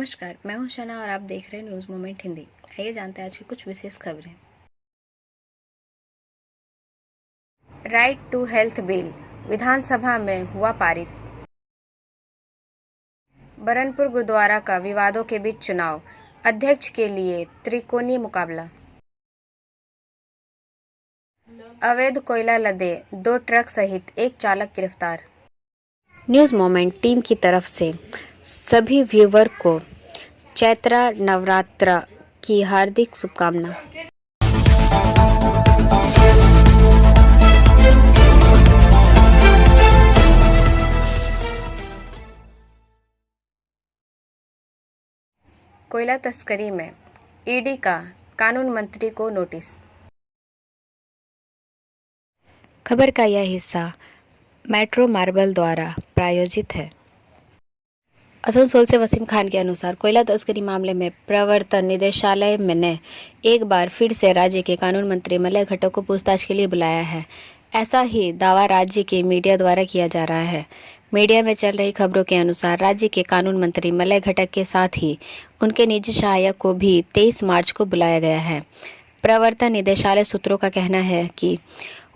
नमस्कार, मैं हूं शना और आप देख रहे हैं न्यूज़ मोमेंट हिंदी। आइए जानते हैं आज की कुछ विशेष खबरें। राइट टू हेल्थ बिल विधानसभा में हुआ पारित। बरनपुर गुरुद्वारा का विवादों के बीच चुनाव, अध्यक्ष के लिए त्रिकोणीय मुकाबला। अवैध कोयला लदे 2 ट्रक सहित एक चालक गिरफ्तार। न्यूज़ मोमेंट टीम की तरफ से सभी व्यूअर को चैत्र नवरात्र की हार्दिक शुभकामना। कोयला तस्करी में ईडी का कानून मंत्री को नोटिस। खबर का यह हिस्सा मेट्रो मार्बल द्वारा प्रायोजित है। आसनसोल से वसीम खान के अनुसार कोयला तस्करी मामले में प्रवर्तन निदेशालय ने एक बार फिर से राज्य के कानून मंत्री मलय घटक को पूछताछ के लिए बुलाया है। ऐसा ही दावा राज्य के मीडिया द्वारा किया जा रहा है। मीडिया में चल रही खबरों के अनुसार राज्य के कानून मंत्री मलय घटक के साथ ही उनके निजी सहायक को भी 23 मार्च को बुलाया गया है। प्रवर्तन निदेशालय सूत्रों का कहना है कि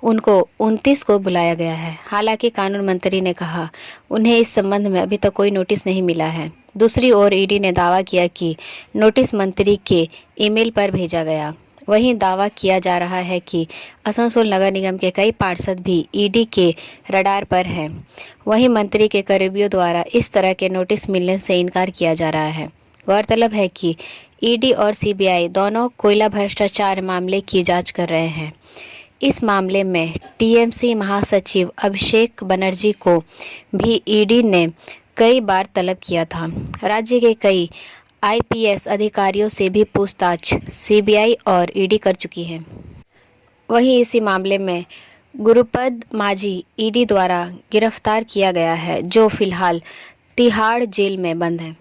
उनको 29 को बुलाया गया है। हालांकि कानून मंत्री ने कहा उन्हें इस संबंध में अभी तक कोई नोटिस नहीं मिला है। दूसरी ओर ईडी ने दावा किया कि नोटिस मंत्री के ईमेल पर भेजा गया। वहीं दावा किया जा रहा है कि आसनसोल नगर निगम के कई पार्षद भी ईडी के रडार पर हैं। वहीं मंत्री के करीबियों द्वारा इस तरह के नोटिस मिलने से इनकार किया जा रहा है। गौरतलब है कि ईडी और सीबीआई दोनों कोयला भ्रष्टाचार मामले की जांच कर रहे हैं। इस मामले में टीएमसी महासचिव अभिषेक बनर्जी को भी ईडी ने कई बार तलब किया था। राज्य के कई आईपीएस अधिकारियों से भी पूछताछ सीबीआई और ईडी कर चुकी है। वहीं इसी मामले में गुरुपद माझी ईडी द्वारा गिरफ्तार किया गया है, जो फिलहाल तिहाड़ जेल में बंद है।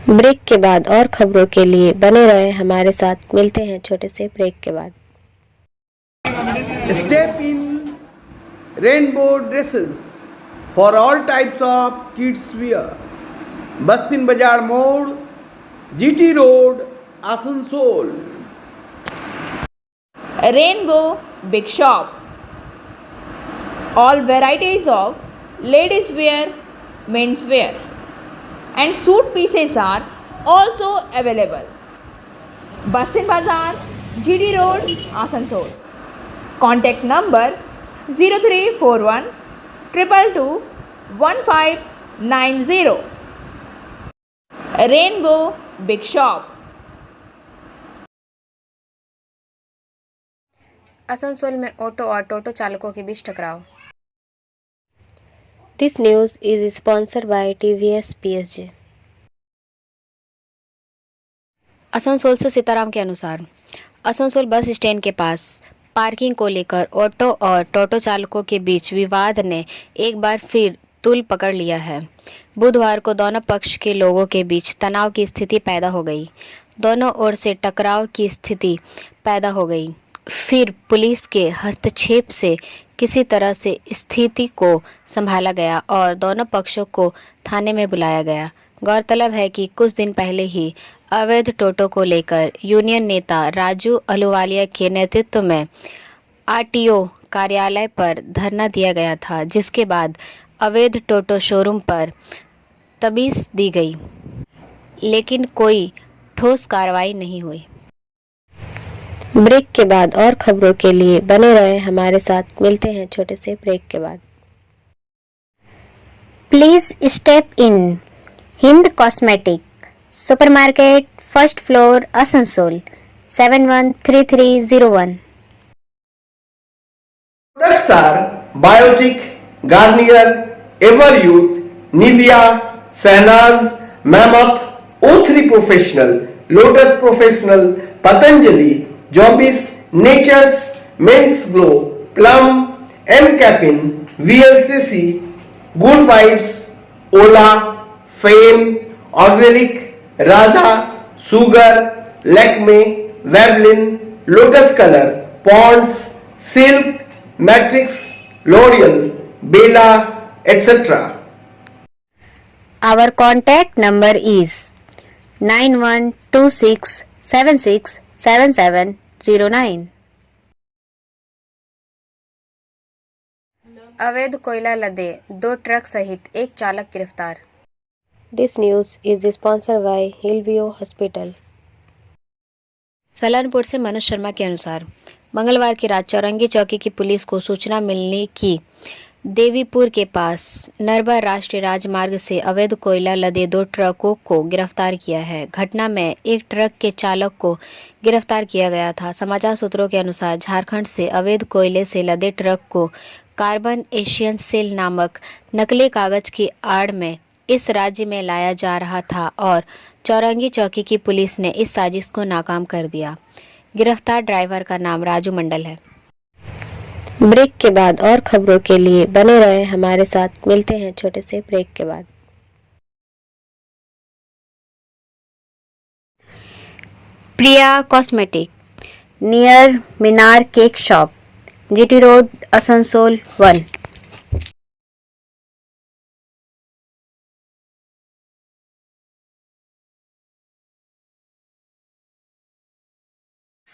ब्रेक के बाद और खबरों के लिए बने रहे हमारे साथ। मिलते हैं छोटे से ब्रेक के बाद। Step in rainbow dresses for all types of kids wear. Bastin Bazar Mode, GT Road, Asansol. Rainbow Big Shop. All varieties of ladies wear, men's wear, and suit pieces are also available. Bastin Bazar, GT Road, Asansol. Contact number 0341 222 1590. Rainbow Big Shop. Asansol में auto और टोटो चालकों के बीच टकराव। This news is sponsored by TVS PSG. Asansol से सीताराम के अनुसार Asansol bus stand के पास parking को लेकर ऑटो और टोटो चालकों के बीच विवाद ने एक बार फिर तूल पकड़ लिया है। बुधवार को दोनों पक्ष के लोगों के बीच तनाव की स्थिति पैदा हो गई। दोनों ओर से टकराव की स्थिति पैदा हो गई। फिर पुलिस के हस्तक्षेप से किसी तरह से स्थिति को संभाला गया और दोनों पक्षों को थाने में बुलाया गया। गौरतलब है कि कुछ दिन पहले ही अवैध टोटो को लेकर यूनियन नेता राजू अहलूवालिया के नेतृत्व में आरटीओ कार्यालय पर धरना दिया गया था, जिसके बाद अवैध टोटो शोरूम पर तबीस दी गई, लेकिन कोई ठोस कार्रवाई नहीं हुई। ब्रेक के बाद और खबरों के लिए बने रहे हमारे साथ। मिलते हैं छोटे से ब्रेक के बाद। Please step in Hind cosmetic supermarket, first floor, Asansol 713301. Products are Biotic, Garnier, Everyouth, Nivea, Sahnaz, Mammoth, O3 Professional, Lotus Professional, Patanjali, Jobbis, Nature's, Men's Glow, Plum, M Caffeine, VLCC, Good Vibes, Ola, Fame, Organic, Radha, Sugar, Lakme, Veblen, Lotus Color, Ponds, Silk, Matrix, L'Oreal, Bella, etc. Our contact number is 9126767709. अवैध कोयला लदे 2 truck सहित एक चालक गिरफ्तार। This news is sponsored by Hillview Hospital. Salanpur से मनोज शर्मा के अनुसार मंगलवार की रात चौरंगी चौकी की पुलिस को सूचना मिलने की देवीपुर के पास नरबा राष्ट्रीय राजमार्ग से अवैध कोयला लदे 2 ट्रकों को गिरफ्तार किया है। घटना में एक ट्रक के चालक को गिरफ्तार किया गया था। समाचार सूत्रों के अनुसार झारखंड से अवैध कोयले से लदे ट्रक को कार्बन एशियन सेल नामक नकली कागज की आड़ में इस राज्य में लाया जा रहा था और चौरंगी चौकी की पुलिस ने इस साजिश को नाकाम कर दिया। गिरफ्तार ड्राइवर का नाम राजू मंडल है। ब्रेक के बाद और खबरों के लिए बने रहे हमारे साथ। मिलते हैं छोटे से ब्रेक के बाद। Priya cosmetic near Minar cake shop, GT road, Asansol 1।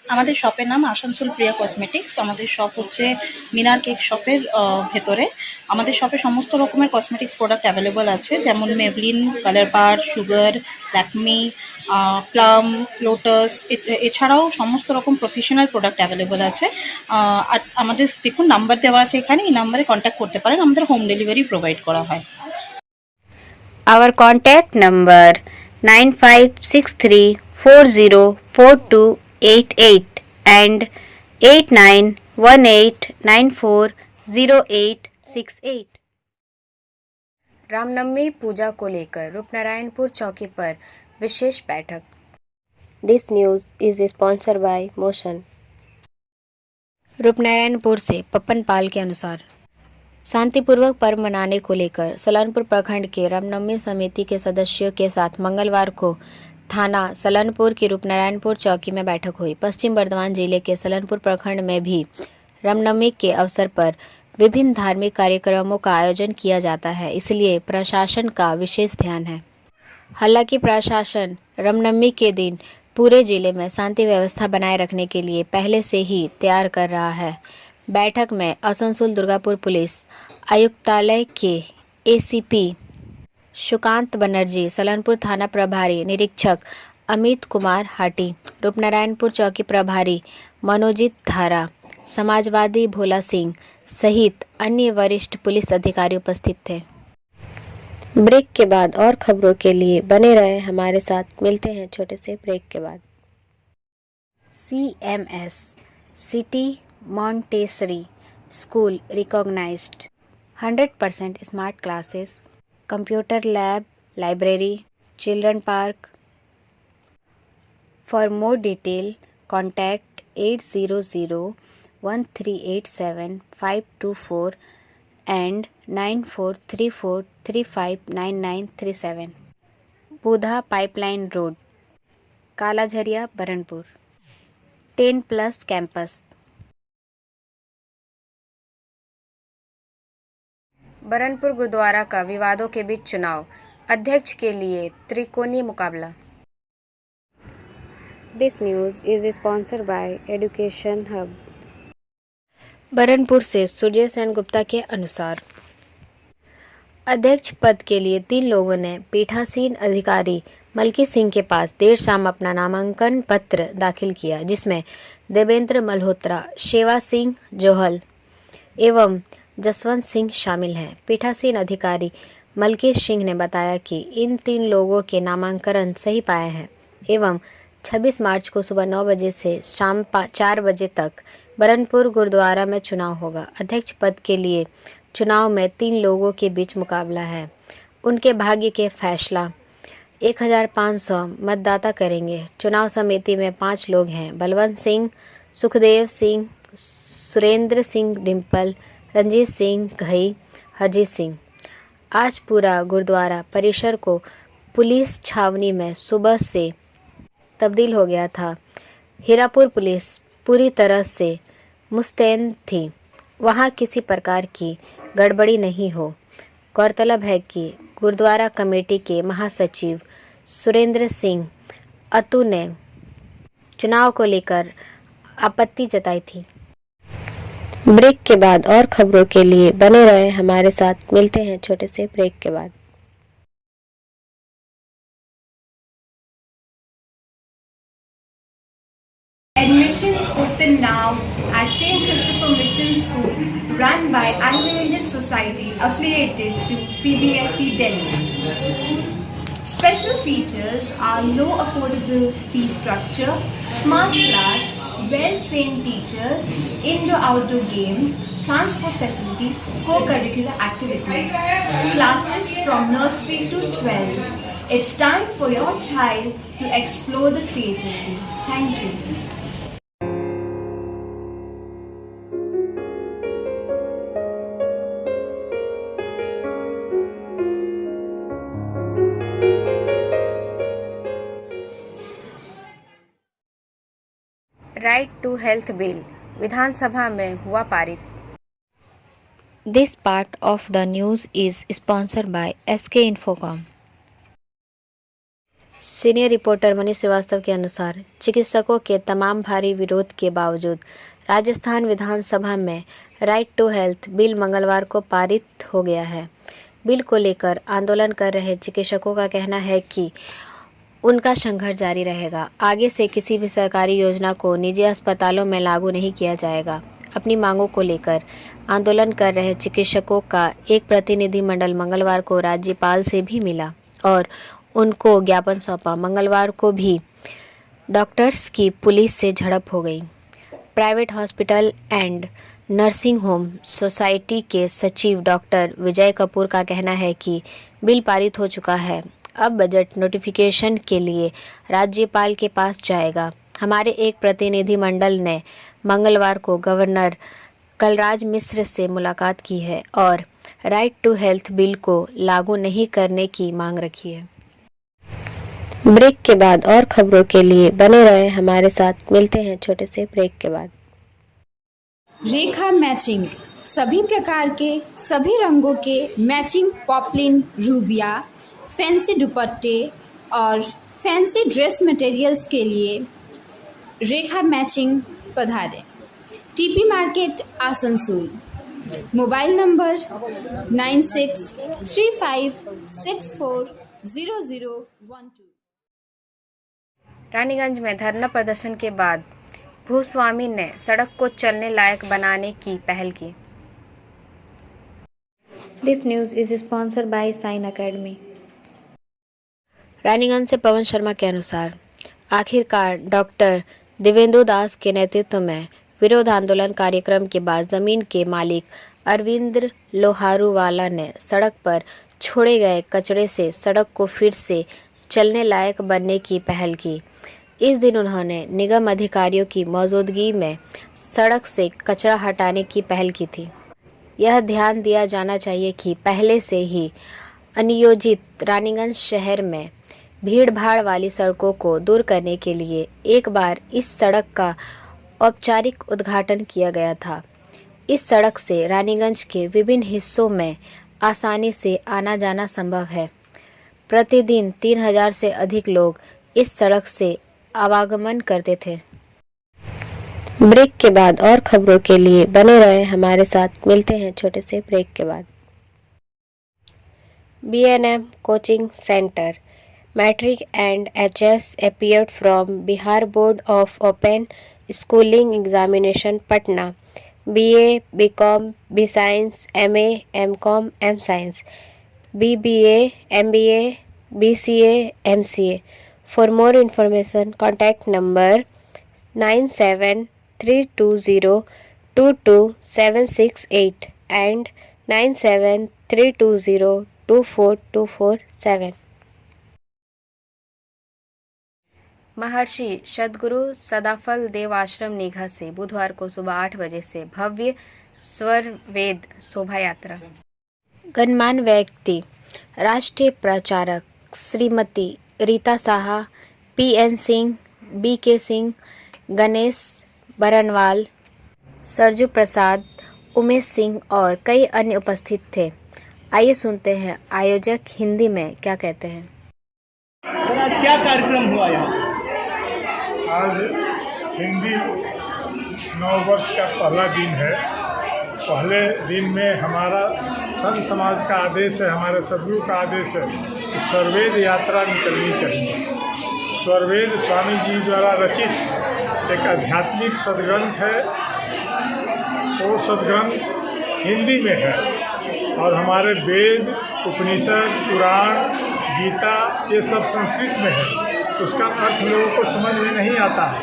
আমাদের শপের নাম আসানসোল প্রিয়া কসমেটিক্স। আমাদের শপ হচ্ছে মিনার কেক শপের ভেতরে। আমাদের শপে সমস্ত রকমের কসমেটিক্স প্রোডাক্ট অ্যাভেলেবল আছে, যেমন মেবলিন, কালার বার, সুগার, ল্যাকমি, প্লাম, লোটাস, এছাড়াও সমস্ত রকম প্রফেশনাল প্রোডাক্ট অ্যাভেলেবল আছে। আর আমাদের দেখুন নাম্বার দেওয়া আছে এখানে, এই নাম্বারে কন্ট্যাক্ট করতে পারেন। আমাদের হোম ডেলিভারি প্রোভাইড করা হয়। Our contact number 9563404288 and 8918940868। Ramnavami पूजा को लेकर रूपनारायणपुर चौकी पर विशेष बैठक। This news is sponsored by Motion. Rupnarayanpur से पप्पन पाल के अनुसार शांतिपूर्वक पर्व मनाने को लेकर सलानपुर प्रखंड के रामनवमी समिति के सदस्यों के साथ मंगलवार को थाना सलानपुर की रूपनारायणपुर चौकी में बैठक हुई। पश्चिम बर्धमान जिले के सलानपुर प्रखंड में भी रामनवमी के अवसर पर विभिन्न धार्मिक कार्यक्रमों का आयोजन किया जाता है, इसलिए प्रशासन का विशेष ध्यान है। हालांकि प्रशासन रामनवमी के दिन पूरे जिले में शांति व्यवस्था बनाए रखने के लिए पहले से ही तैयार कर रहा है। बैठक में आसनसोल दुर्गापुर पुलिस आयुक्तालय के एसीपी सुकांत बनर्जी, सलानपुर थाना प्रभारी निरीक्षक अमित कुमार हाटी, रूपनारायणपुर चौकी प्रभारी मनोजीत धारा, समाजवादी भोला सिंह सहित अन्य वरिष्ठ पुलिस अधिकारी उपस्थित थे। ब्रेक के बाद और खबरों के लिए बने रहे हमारे साथ। मिलते हैं छोटे से ब्रेक के बाद। CMS city Montessori School recognized 100% smart classes, computer lab, library, children park. For more detail, contact 800-1387-524 and 9434359937। Budha pipeline road, Kalajharia, Barnpur. 10+ campus. Barnpur Gurudwara का विवादों के बीच चुनाव, अध्यक्ष के लिए त्रिकोणीय मुकाबला। This news is sponsored by Education Hub. Burnpur से सुजय सेन गुप्ता के अनुसार अध्यक्ष पद के लिए 3 लोगों ने पीठासीन अधिकारी मलकी सिंह के पास देर शाम अपना नामांकन पत्र दाखिल किया, जिसमें देवेंद्र मल्होत्रा, शेवा सिंह जोहल एवं जसवंत सिंह शामिल हैं। पीठासीन अधिकारी मलकी सिंह ने बताया कि इन 3 लोगों के नामांकन सही पाए हैं एवं 26 मार्च को सुबह 9 बजे से शाम 4 बजे तक बरनपुर गुरुद्वारा में चुनाव होगा। अध्यक्ष पद के लिए चुनाव में 3 लोगों के बीच मुकाबला है। उनके भाग्य के फैसला 1500 मतदाता करेंगे। चुनाव समिति में 5 लोग हैं: बलवंत सिंह, सुखदेव सिंह, सुरेंद्र सिंह डिम्पल, रंजीत सिंह घई, हरजीत सिंह। आज पूरा गुरुद्वारा परिसर को पुलिस छावनी में सुबह से तब्दील हो गया था। हीरापुर पुलिस पूरी तरह से मुस्तैद थी, वहां किसी प्रकार की गड़बड़ी नहीं हो। गौरतलब है कि गुरुद्वारा कमेटी के महासचिव सुरेंद्र सिंह अतु ने चुनाव को लेकर आपत्ति जताई थी। ब्रेक के बाद और खबरों के लिए बने रहे हमारे साथ। मिलते हैं छोटे से ब्रेक के बाद। Admissions open now at St. Christopher Mission School, run by Anglo-Indian Society affiliated to CBSE Delhi. Special features are low affordable fee structure, smart class, well-trained teachers, indoor-outdoor games, transport facility, co-curricular activities, classes from nursery to 12. It's time for your child to explore the creativity. Thank you. Right to health bill विधानसभा में हुआ पारित। This part of the news is sponsored by SK Infocom। Senior reporter Manish Shrivastava के अनुसार चिकित्सकों के तमाम भारी विरोध के बावजूद राजस्थान विधानसभा में राइट टू हेल्थ बिल मंगलवार को पारित हो गया है। बिल को लेकर आंदोलन कर रहे चिकित्सकों का कहना है कि उनका संघर्ष जारी रहेगा। आगे से किसी भी सरकारी योजना को निजी अस्पतालों में लागू नहीं किया जाएगा। अपनी मांगों को लेकर आंदोलन कर रहे चिकित्सकों का एक प्रतिनिधिमंडल मंगलवार को राज्यपाल से भी मिला और उनको ज्ञापन सौंपा। मंगलवार को भी डॉक्टर्स की पुलिस से झड़प हो गई। Private hospital and nursing home society के सचिव डॉक्टर विजय कपूर का कहना है कि बिल पारित हो चुका है, अब बजट नोटिफिकेशन के लिए राज्यपाल के पास जाएगा। हमारे एक प्रतिनिधिमंडल ने मंगलवार को गवर्नर कलराज मिश्र से मुलाकात की है और राइट टू हेल्थ बिल को लागू नहीं करने की मांग रखी है। ब्रेक के बाद और खबरों के लिए बने रहे हमारे साथ। मिलते हैं छोटे से ब्रेक के बाद। रेखा मैचिंग, सभी प्रकार के सभी रंगों के मैचिंग पॉपलिन, रूबिया, फैंसी दुपट्टे और फैंसी ड्रेस मटेरियल्स के लिए रेखा मैचिंग पधारें। TP market Asansol. Mobile number 9635640012। Raniganj में धरना प्रदर्शन के बाद भूस्वामी ने सड़क को चलने लायक बनाने की पहल की। This news is sponsored by sine academy. Raniganj से पवन शर्मा के अनुसार आखिरकार डॉक्टर दिवेंदु दास के नेतृत्व में विरोध आंदोलन कार्यक्रम के बाद जमीन के मालिक अरविंद लोहारूवाला ने सड़क पर छोड़े गए कचरे से सड़क को फिर से चलने लायक बनने की पहल की। इस दिन उन्होंने निगम अधिकारियों की मौजूदगी में सड़क से कचरा हटाने की पहल की थी। यह ध्यान दिया जाना चाहिए कि पहले से ही अनियोजित रानीगंज शहर में भीड़-भाड़ वाली सड़कों को दूर करने के लिए एक बार इस सड़क का औपचारिक उद्घाटन किया गया था। इस सड़क से रानीगंज के विभिन्न हिस्सों में आसानी से आना जाना संभव है। प्रतिदिन 3000 से अधिक लोग इस सड़क से आवागमन करते थे। ब्रेक के बाद और खबरों के लिए बने रहे हमारे साथ। मिलते हैं छोटे से ब्रेक के बाद। B&M coaching centre matric and HS appeared from Bihar board of open schooling examination Patna. BA, BCom, B Science, MA, MCom, M Science, BBA, MBA, BCA, MCA. For more information, contact number 9732022768 and 9732024247. महर्षि सद्गुरु सदाफल देव आश्रम निघा से बुधवार को सुबह 8 बजे से भव्य स्वर वेद शोभा यात्रा। गणमान्य व्यक्ति राष्ट्रीय प्रचारक श्रीमती रीता साहा, PN सिंह, BK सिंह, गणेश बरनवाल, सरजू प्रसाद, उमेश सिंह और कई अन्य उपस्थित थे। आइए सुनते हैं आयोजक हिंदी में क्या कहते हैं। सर आज क्या कार्यक्रम हुआ यहाँ? आज हिंदी नववर्ष का पहला दिन है। पहले दिन में हमारा संत समाज का आदेश है, हमारे सदगुरु का आदेश है कि स्वरवेद यात्रा निकलनी चाहिए। स्वरवेद स्वामी जी द्वारा रचित एक आध्यात्मिक सदग्रंथ है। वो सदग्रंथ हिंदी में है और हमारे वेद, उपनिषद, पुराण, गीता ये सब संस्कृत में है, तो उसका अर्थ लोगों को समझ में नहीं आता है।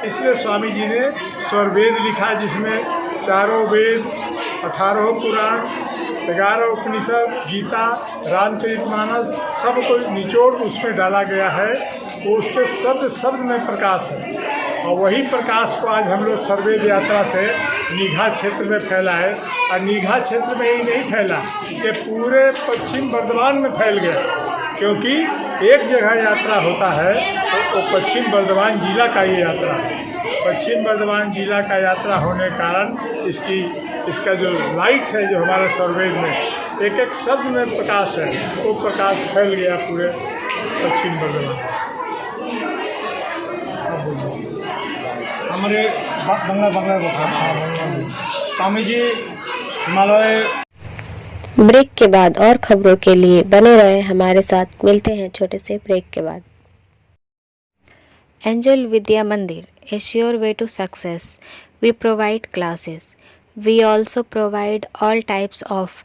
इसलिए स्वामी जी ने स्वरवेद लिखा, जिसमें 4 वेद, 18 पुराण, 11 उपनिषद, गीता, रामचरितमानस सब को निचोड़ उसमें डाला गया है। वो उसके शब्द शब्द में प्रकाश है और वही प्रकाश को आज हम लोग स्वरवेद यात्रा से नीघा क्षेत्र में फैलाए। और नीघा क्षेत्र में ही नहीं फैला, ये पूरे पश्चिम बर्धमान में फैल गया, क्योंकि एक जगह यात्रा होता है तो पश्चिम बर्धमान जिला का ये यात्रा है। पश्चिम बर्धमान जिला का यात्रा होने के कारण इसका जो लाइट है जो हमारे स्वरवेद में एक एक शब्द में प्रकाश है, वो प्रकाश फैल गया पूरे पश्चिम बर्धमान। हमारे बंगला स्वामी जी हिमालय। ब्रेक के बाद और खबरों के लिए बने रहे हमारे साथ। मिलते हैं छोटे से ब्रेक के बाद। Angel Vidya Mandir is your way to success. We provide classes. We also provide all types of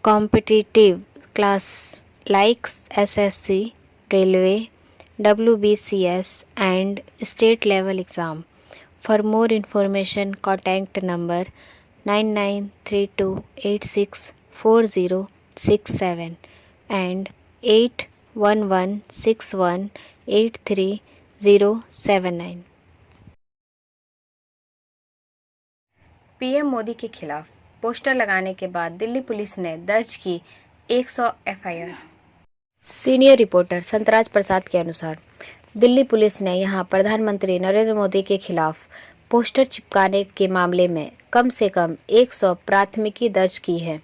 competitive class like SSC, Railway, WBCS and state level exam. For more information, contact number 9932864067 and 8116183079। PM Modi के खिलाफ poster लगाने के बाद Delhi police ने दर्ज की 100 FIR. Senior reporter Santraj प्रसाद के अनुसार दिल्ली पुलिस ने यहां प्रधानमंत्री नरेंद्र मोदी के खिलाफ पोस्टर चिपकाने के मामले में कम से कम 100 प्राथमिकी दर्ज की है।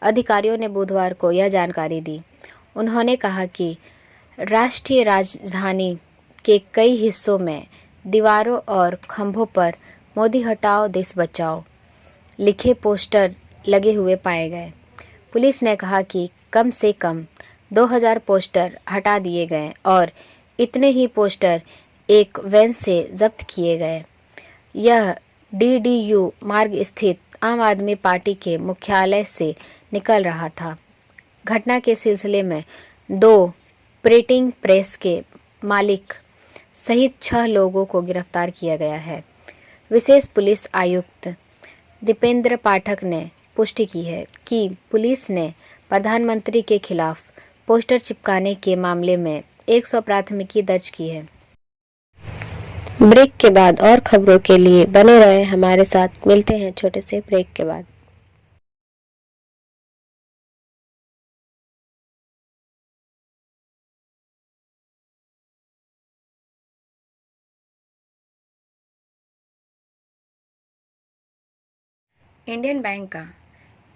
अधिकारियों ने बुधवार को यह जानकारी दी। उन्होंने कहा कि राष्ट्रीय राजधानी के कई हिस्सों में दीवारों और खंभों पर मोदी हटाओ देश बचाओ लिखे पोस्टर लगे हुए पाए गए। पुलिस ने कहा कि कम से कम 2000 पोस्टर हटा दिए गए और इतने ही पोस्टर एक वैन से जब्त किए गए। यह DDU मार्ग स्थित आम आदमी पार्टी के मुख्यालय से निकल रहा था। घटना के सिलसिले में 2 प्रिंटिंग प्रेस के मालिक सहित 6 लोगों को गिरफ्तार किया गया है। विशेष पुलिस आयुक्त दीपेंद्र पाठक ने पुष्टि की है कि पुलिस ने प्रधानमंत्री के खिलाफ पोस्टर चिपकाने के मामले में 100 प्राथमिकी दर्ज की है। ब्रेक के बाद और खबरों के लिए बने रहे हमारे साथ। मिलते हैं छोटे से ब्रेक के बाद। इंडियन बैंक का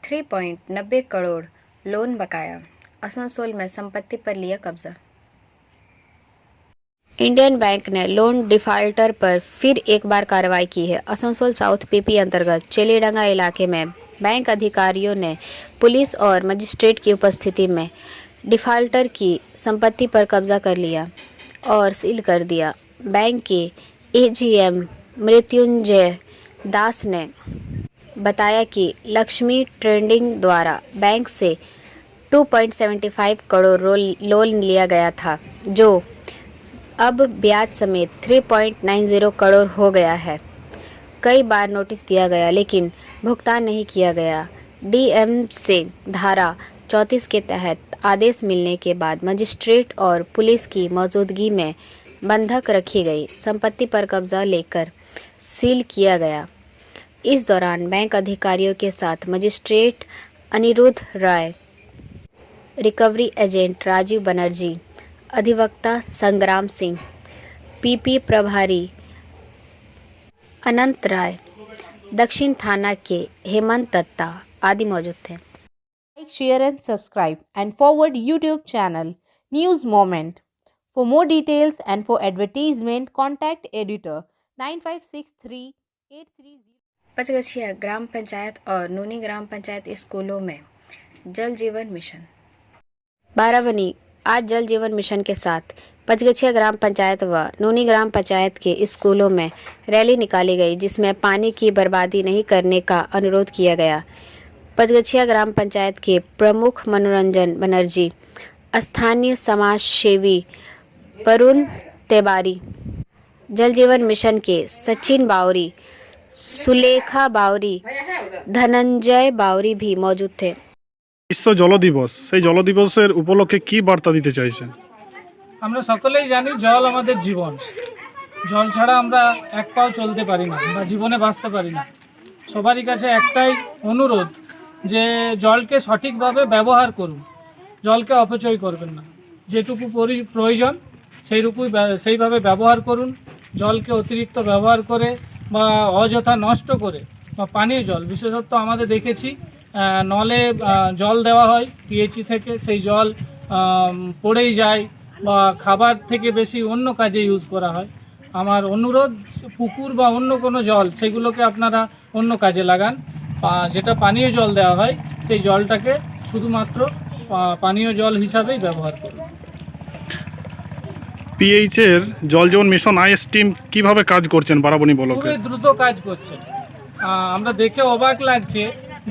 3.90 करोड़ लोन बकाया। आसनसोल में संपत्ति पर लिया कब्जा। इंडियन बैंक ने लोन डिफाल्टर पर फिर एक बार कार्रवाई की है। आसनसोल साउथ PP अंतर्गत चेलीडंगा इलाके में बैंक अधिकारियों ने पुलिस और मजिस्ट्रेट की उपस्थिति में डिफाल्टर की संपत्ति पर कब्जा कर लिया और सील कर दिया। बैंक के AGM मृत्युंजय दास ने बताया कि लक्ष्मी ट्रेडिंग द्वारा बैंक से 2.75 करोड़ लोन लिया गया था, जो अब ब्याज समेत 3.90 करोड़ हो गया है। कई बार नोटिस दिया गया लेकिन भुगतान नहीं किया गया। DM से धारा 34 के तहत आदेश मिलने के बाद मजिस्ट्रेट और पुलिस की मौजूदगी में बंधक रखी गई संपत्ति पर कब्जा लेकर सील किया गया। इस दौरान बैंक अधिकारियों के साथ मजिस्ट्रेट अनिरुद्ध राय, रिकवरी एजेंट राजीव बनर्जी, अधिवक्ता संग्राम सिंह, PP प्रभारी अनंत राय, दक्षिण थाना के हेमंत दत्ता आदि मौजूद थे। Like, share and subscribe and forward YouTube channel News Moment. For more details and for advertisement, contact editor 956383. Pachgachhia ग्राम पंचायत और नूनी ग्राम पंचायत स्कूलों में जल जीवन मिशन। बारावनी आज जल जीवन मिशन के साथ पचगछिया ग्राम पंचायत व नूनी ग्राम पंचायत के स्कूलों में रैली निकाली गई, जिसमें पानी की बर्बादी नहीं करने का अनुरोध किया गया। पचगछिया ग्राम पंचायत के प्रमुख मनोरंजन बनर्जी, स्थानीय समाज सेवी वरुण तिवारी, जल जीवन मिशन के सचिन बावरी, सुलेखा बावरी, धनंजय बावरी भी मौजूद थे। বিশ্ব জল দিবস, সেই জল দিবসের উপলক্ষে কি বার্তা দিতে চাইছেন? আমরা সকলেই জানি জল আমাদের জীবন। জল ছাড়া আমরা এক পাও চলতে পারি না বা জীবনে বাঁচতে পারি না। সবারই কাছে একটাই অনুরোধ যে জলকে সঠিকভাবে ব্যবহার করুন, জলকে অপচয় করবেন না। যেটুকু প্রয়োজন সেইভাবে ব্যবহার করুন। জলকে অতিরিক্ত ব্যবহার করে বা অযথা নষ্ট করে বা পানীয় জল বিশেষত আমাদের দেখেছি নলে জল দেওয়া হয় পিএইচই থেকে, সেই জল পড়েই যায় বা খাবার থেকে বেশি অন্য কাজে ইউজ করা হয়। আমার অনুরোধ, পুকুর বা অন্য কোনো জল সেগুলোকে আপনারা অন্য কাজে লাগান। যেটা পানীয় জল দেওয়া হয় সেই জলটাকে শুধুমাত্র পানীয় জল হিসাবেই ব্যবহার করুন। পিএইচ এর জল জীবন মিশন আইএস টিম কিভাবে কাজ করছেন বারাবণী ব্লকে? খুবই দ্রুত কাজ করছেন। আমরা দেখে অবাক লাগছে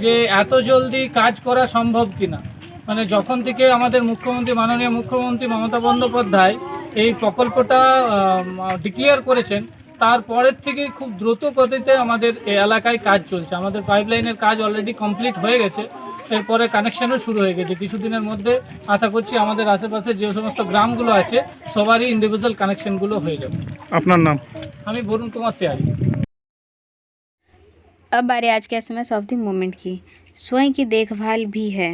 যে এত জলদি কাজ করা সম্ভব কিনা। মানে যখন থেকে আমাদের মাননীয় মুখ্যমন্ত্রী মমতা বন্দ্যোপাধ্যায় এই প্রকল্পটা ডিক্লেয়ার করেছেন, তারপরের থেকে খুব দ্রুত গতিতে আমাদের এই এলাকায় কাজ চলছে। আমাদের পাইপলাইনের কাজ অলরেডি কমপ্লিট হয়ে গেছে, এরপরে কানেকশানও শুরু হয়ে গেছে। কিছুদিনের মধ্যে আশা করছি আমাদের আশেপাশে যে সমস্ত গ্রামগুলো আছে সবারই ইন্ডিভিজুয়াল কানেকশনগুলো হয়ে যাবে। আপনার নাম? আমি বরুণ কুমার त्यारी। अब बारी आज के एसएमएस ऑफ द मोमेंट की। स्वयं की देखभाल भी है,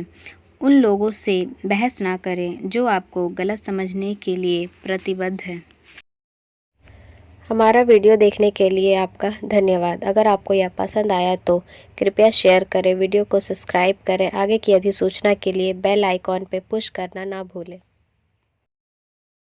उन लोगों से बहस ना करें जो आपको गलत समझने के लिए प्रतिबद्ध है। हमारा वीडियो देखने के लिए आपका धन्यवाद। अगर आपको यह पसंद आया तो कृपया शेयर करें, वीडियो को सब्सक्राइब करें। आगे की अधिसूचना के लिए बेल आइकॉन पर पुश करना ना भूलें।